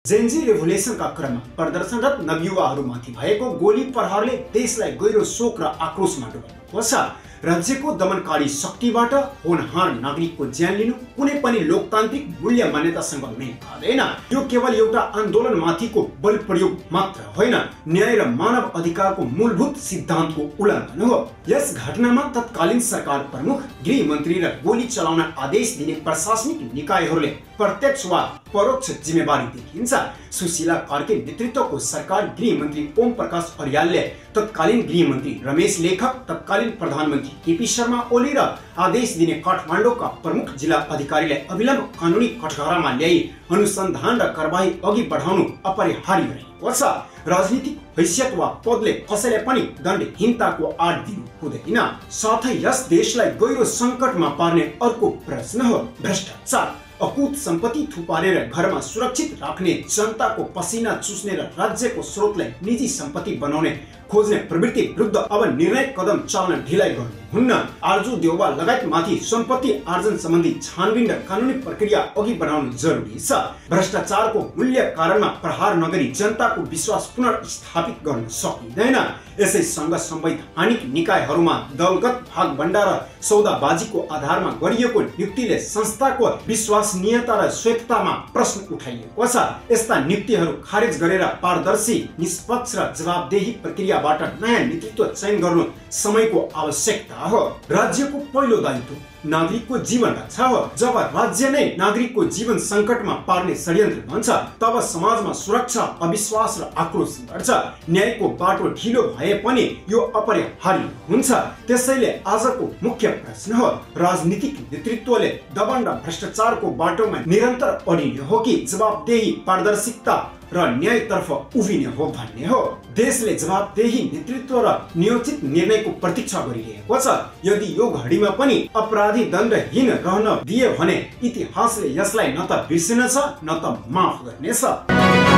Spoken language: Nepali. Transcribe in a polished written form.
जेनजी रेभोल्युसनका क्रममा प्रदर्शनरत नवयुवाहरूमाथि भएको गोली प्रहारले देशलाई गहिरो शोक र आक्रोशमा डुबाएको छ। राज्यको दमनकारी शक्तिबाट होनहार नागरिकको ज्यान लिनु कुनै पनि लोकतान्त्रिक मूल्य मान्यतासँग मेल खाँदैन। यो केवल एउटा आन्दोलनमाथिको बल प्रयोग मात्र होइन, न्याय र मानव अधिकारको मूलभूत सिद्धान्तको उल्लङ्घन हो। यस घटनामा तत्कालीन सरकार प्रमुख, गृह मन्त्री र गोली चलाउन आदेश दिने प्रशासनिक निकायहरूले प्रत्यक्ष वा परोक्ष जिम्मेवारी देखिन्छ। सुशीला कार्के नेतृत्वको सरकार, गृह मन्त्री ओम प्रकाश अर्यालले तत्कालीन गृह मन्त्री रमेश लेखक, तत्कालीन प्रधानमन्त्री केपी शर्मा ओली र आदेश दिने काठमाडौँका प्रमुख जिल्ला अधिकारीलाई अविलम्ब कानुनी कठघरामा ल्याई अनुसन्धान र कारबाही अघि बढाउनु अपरिहार्य रहेको छ। राजनीतिक हैसियत वा पदले कसैलाई पनि दण्डहीनताको आड दिनु हुँदैन। साथै यस देशलाई गहिरो सङ्कटमा पार्ने अर्को प्रश्न हो भ्रष्टाचार। अकुत सम्पत्ति थुपारेर घरमा सुरक्षित राख्ने, जनताको पसिना चुस्ने र राज्यको स्रोतलाई निजी सम्पत्ति बनाउने खोज्ने प्रवृत्ति विरुद्ध अब निर्णायक कदम चाल्न ढिलाइ गर्नुहुन्न। आरजु देउवा लगायत माथि सम्पत्ति आर्जन सम्बन्धी छानबिन र कानुनी प्रक्रिया अघि बढाउनु जरुरी छ। भ्रष्टाचारको मूल्य कारणमा प्रहार नगरी जनताको विश्वास पुनर्स्थापित गर्न सकिँदैन। यसैसँग संवैधानिक निकायहरूमा दलगत भागभण्डा र सौदाबाजीको आधारमा गरिएको नियुक्तिले संस्थाको विश्वसनीयता र स्वायत्ततामा प्रश्न उठाइएको छ। यस्ता नियुक्तिहरू खारेज गरेर पारदर्शी, निष्पक्ष र जवाबदेही प्रक्रियाबाट नयाँ नेतृत्व चयन गर्नु समयको आवश्यकता हो। राज्यको पहिलो दायित्व नागरिकको जीवन रक्षा हो। जब राज्य नै नागरिकको जीवन सङ्कटमा पार्ने षड्यन्त्र बन्छ, तब समाजमा सुरक्षा, अविश्वास र आक्रोश बढ्छ। न्यायको बाटो ढिलो भए पनि यो अपरिहार्य हुन्छ। त्यसैले आजको मुख्य प्रश्न हो, राजनीतिक नेतृत्वले दमन र भ्रष्टाचारको बाटोमा निरन्तर अडिने हो कि जवाबदेही, पारदर्शिता र न्यायतर्फ उभिने हो भन्ने हो। देशले जवाबदेही नेतृत्व र नियोजित निर्णयको प्रतीक्षा गरिरहेको छ। यदि यो घडीमा पनि अपराधी दण्डहीन रहन दिए भने इतिहासले यसलाई न त बिर्सिनेछ न त माफ गर्नेछ।